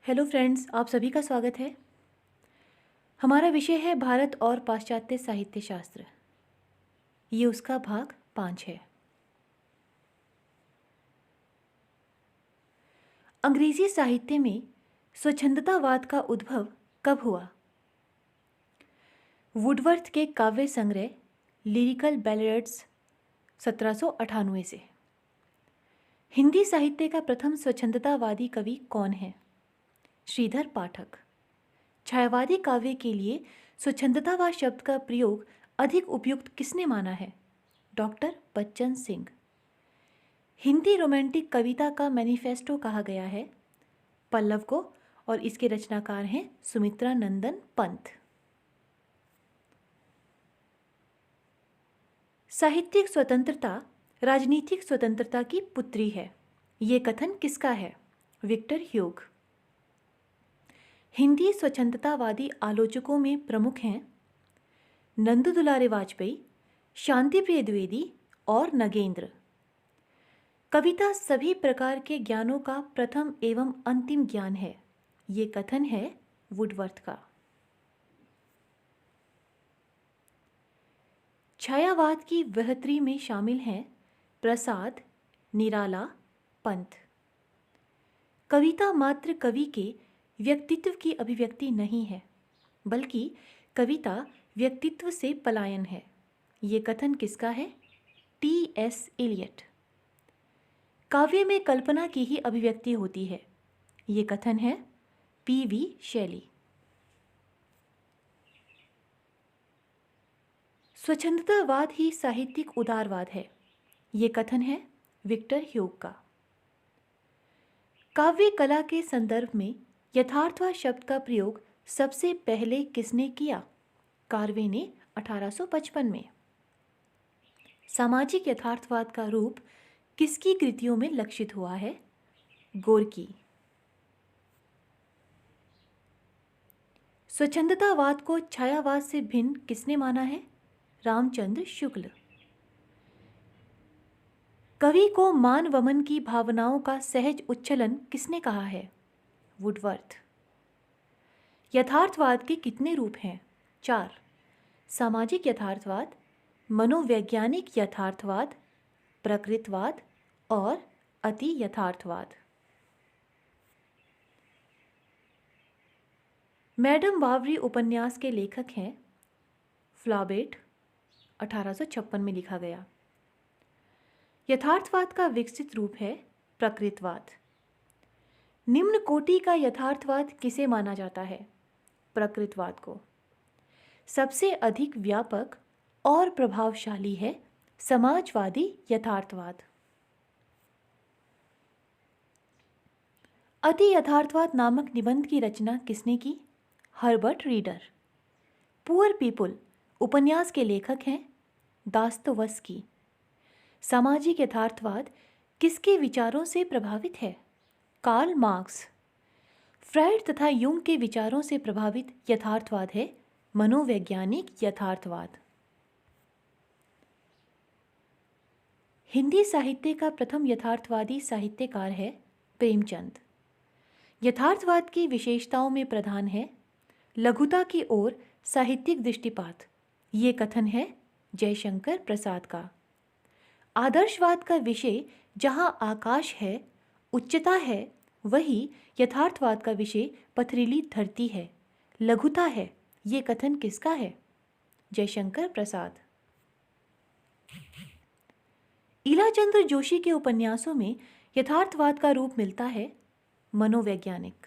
Hello friends, आप सभी का स्वागत है। हमारा विषय है भारत और पाश्चात्य साहित्य शास्त्र। ये उसका भाग 5 है। अंग्रेजी साहित्य में स्वच्छंदतावाद का उद्भव कब हुआ? वुडवर्थ के काव्य संग्रह लिरिकल बैलेड्स 1798 से। हिंदी साहित्य का प्रथम स्वच्छंदतावादी कवि कौन है? श्रीधर पाठक। छायावादी काव्य के लिए स्वच्छंदतावाद शब्द का प्रयोग अधिक उपयुक्त किसने माना है? डॉक्टर बच्चन सिंह। हिंदी रोमांटिक कविता का मैनिफेस्टो कहा गया है पल्लव को, और इसके रचनाकार हैं सुमित्रा नंदन पंत। साहित्यिक स्वतंत्रता राजनीतिक स्वतंत्रता की पुत्री है, ये कथन किसका है? Victor Hugh. हिंदी स्वच्छंदतावादी आलोचकों में प्रमुख हैं नंदू दुलारे वाजपेयी, शांति प्रिय द्विवेदी और नगेंद्र। कविता सभी प्रकार के ज्ञानों का प्रथम एवं अंतिम ज्ञान है, ये कथन है वुडवर्थ का। छायावाद की बहत्तरी में शामिल हैं प्रसाद, निराला, पंत। कविता मात्र कवि के व्यक्तित्व की अभिव्यक्ति नहीं है, बल्कि कविता व्यक्तित्व से पलायन है, ये कथन किसका है? टी.एस. इलियट। काव्य में कल्पना की ही अभिव्यक्ति होती है, ये कथन है पी.वी. शैली। स्वच्छंदतावाद ही साहित्यिक उदारवाद है, ये कथन है विक्टर ह्यूग का। काव्य कला के संदर्भ में यथार्थवाद शब्द का प्रयोग सबसे पहले किसने किया? कार्वे ने 1855 में। सामाजिक यथार्थवाद का रूप किसकी कृतियों में लक्षित हुआ है? गोरकी। स्वच्छंदतावाद को छायावाद से भिन्न किसने माना है? रामचंद्र शुक्ल। कवि को मान वमन की भावनाओं का सहज उच्छलन किसने कहा है? वुडवर्थ। यथार्थवाद के कितने रूप हैं? 4। सामाजिक यथार्थवाद, मनोवैज्ञानिक यथार्थवाद, प्रकृतवाद और अति यथार्थवाद। मैडम बावरी उपन्यास के लेखक हैं फ्लाबेट, 1856 में लिखा गया। यथार्थवाद का विकसित रूप है प्रकृतवाद। निम्न कोटि का यथार्थवाद किसे माना जाता है? प्रकृतवाद को। सबसे अधिक व्यापक और प्रभावशाली है समाजवादी यथार्थवाद। अति यथार्थवाद नामक निबंध की रचना किसने की? Herbert reader. पुअर पीपुल उपन्यास के लेखक हैं दास्तोवस्की। सामाजिक यथार्थवाद किसके विचारों से प्रभावित है? Karl Marx. फ्रायड तथा यूंग के विचारों से प्रभावित यथार्थवाद है मनोवैज्ञानिक यथार्थवाद। हिंदी साहित्य का प्रथम यथार्थवादी साहित्यकार है प्रेमचंद। यथार्थवाद की विशेषताओं में प्रधान है लघुता की ओर साहित्यिक दृष्टिपात, ये कथन है जयशंकर प्रसाद का। आदर्शवाद का विषय जहाँ आकाश है, उच्चता है, वही यथार्थवाद का विषय पथरीली धरती है, लघुता है, ये कथन किसका है? जयशंकर प्रसाद। इलाचंद्र जोशी के उपन्यासों में यथार्थवाद का रूप मिलता है मनोवैज्ञानिक।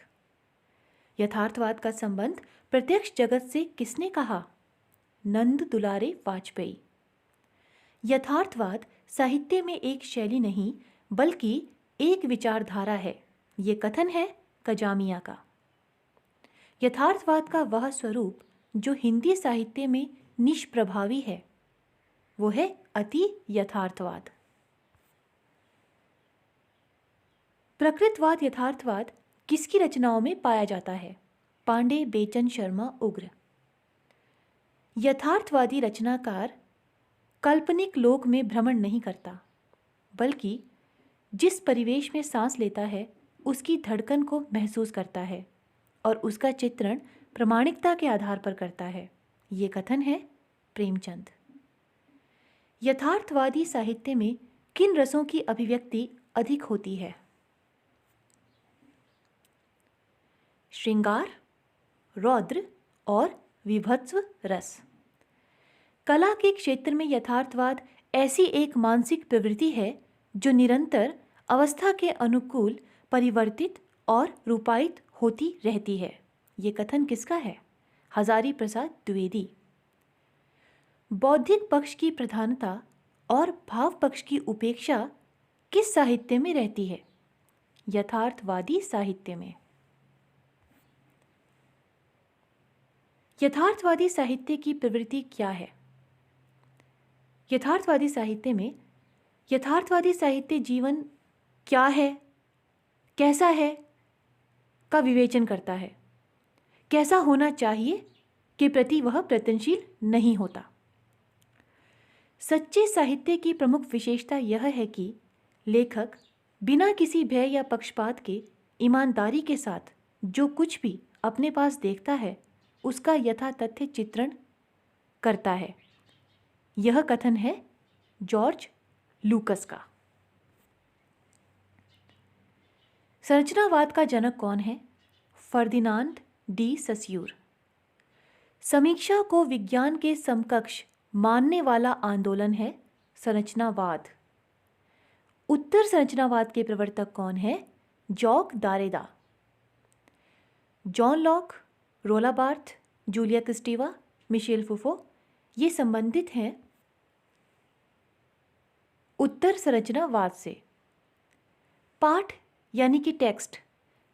यथार्थवाद का संबंध प्रत्यक्ष जगत से किसने कहा? नंद दुलारे वाजपेयी। यथार्थवाद साहित्य में एक शैली नहीं, बल्कि एक विचारधारा है, ये कथन है कजामिया का। यथार्थवाद का वह स्वरूप जो हिंदी साहित्य में निष्प्रभावी है, वो है अति यथार्थवाद। प्रकृतवाद यथार्थवाद किसकी रचनाओं में पाया जाता है? पांडे बेचन शर्मा उग्र। यथार्थवादी रचनाकार काल्पनिक लोक में भ्रमण नहीं करता, बल्कि जिस परिवेश में सांस लेता है उसकी धड़कन को महसूस करता है और उसका चित्रण प्रामाणिकता के आधार पर करता है। ये कथन है प्रेमचंद। यथार्थवादी साहित्य में किन रसों की अभिव्यक्ति अधिक होती है? श्रृंगार, रौद्र और विभत्स रस। कला के क्षेत्र में यथार्थवाद ऐसी एक मानसिक प्रवृत्ति है जो निरंतर अवस्था के अनुकूल परिवर्तित और रूपायित होती रहती है। ये कथन किसका है? हजारी प्रसाद द्विवेदी। बौद्धिक पक्ष की प्रधानता और भाव पक्ष की उपेक्षा किस साहित्य में रहती है? यथार्थवादी साहित्य में। यथार्थवादी साहित्य की प्रवृत्ति क्या है? यथार्थवादी साहित्य में यथार्थवादी साहित्य जीवन क्या है, कैसा है का विवेचन करता है। कैसा होना चाहिए के प्रति वह प्रयत्नशील नहीं होता। सच्चे साहित्य की प्रमुख विशेषता यह है कि लेखक बिना किसी भय या पक्षपात के ईमानदारी के साथ जो कुछ भी अपने पास देखता है उसका यथातथ्य चित्रण करता है। यह कथन है जॉर्ज लूकस का। संरचनावाद का जनक कौन है? फर्दिनांड डी सस्यूर। समीक्षा को विज्ञान के समकक्ष मानने वाला आंदोलन है संरचनावाद। उत्तर संरचनावाद के प्रवर्तक कौन है? जॉक दारेदा। जॉन लॉक, रोला बार्थ, जूलिया क्रिस्टेवा, मिशेल फुफो ये संबंधित हैं उत्तर संरचनावाद से। पाठ यानी कि टेक्स्ट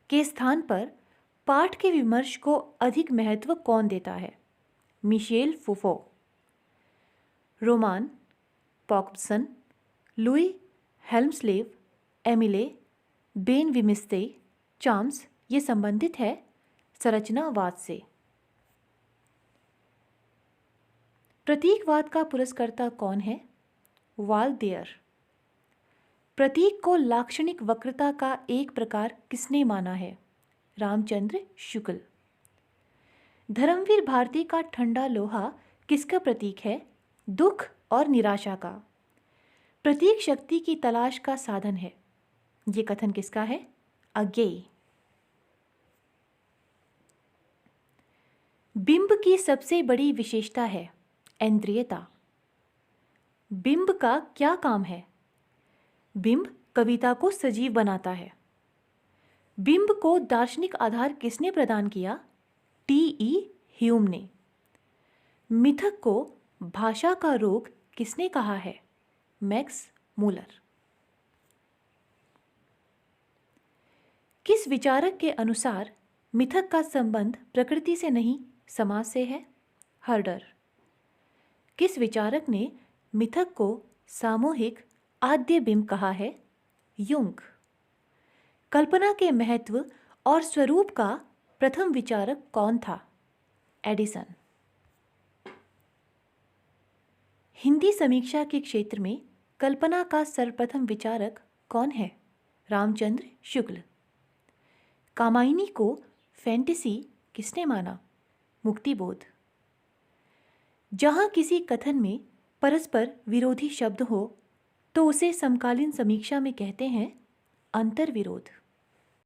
के स्थान पर पाठ के विमर्श को अधिक महत्व कौन देता है? Michel फुफो। Roman पॉक्सन, Louis हेल्मस्लेव, Emile Ben विमिस्ते, चाम्स ये संबंधित है संरचनावाद से। प्रतीकवाद का पुरस्कर्ता कौन है? वाल्डेयर। प्रतीक को लाक्षणिक वक्रता का एक प्रकार किसने माना है? रामचंद्र शुक्ल। धर्मवीर भारती का ठंडा लोहा किसका प्रतीक है? दुख और निराशा का। प्रतीक शक्ति की तलाश का साधन है। ये कथन किसका है? अज्ञेय। बिंब की सबसे बड़ी विशेषता है इंद्रियता। बिंब का क्या काम है? बिंब कविता को सजीव बनाता है। बिंब को दार्शनिक आधार किसने प्रदान किया? टी.ई. ह्यूम ने। मिथक को भाषा का रोग किसने कहा है? Max Muller. किस विचारक के अनुसार मिथक का संबंध प्रकृति से नहीं समाज से है? हर्डर। किस विचारक ने मिथक को सामूहिक आद्य बिंब कहा है? युंग। कल्पना के महत्व और स्वरूप का प्रथम विचारक कौन था? एडिसन। हिंदी समीक्षा के क्षेत्र में कल्पना का सर्वप्रथम विचारक कौन है? रामचंद्र शुक्ल। कामायनी को फैंटेसी किसने माना? मुक्तिबोध। जहां किसी कथन में परस्पर विरोधी शब्द हो तो उसे समकालीन समीक्षा में कहते हैं अंतर्विरोध।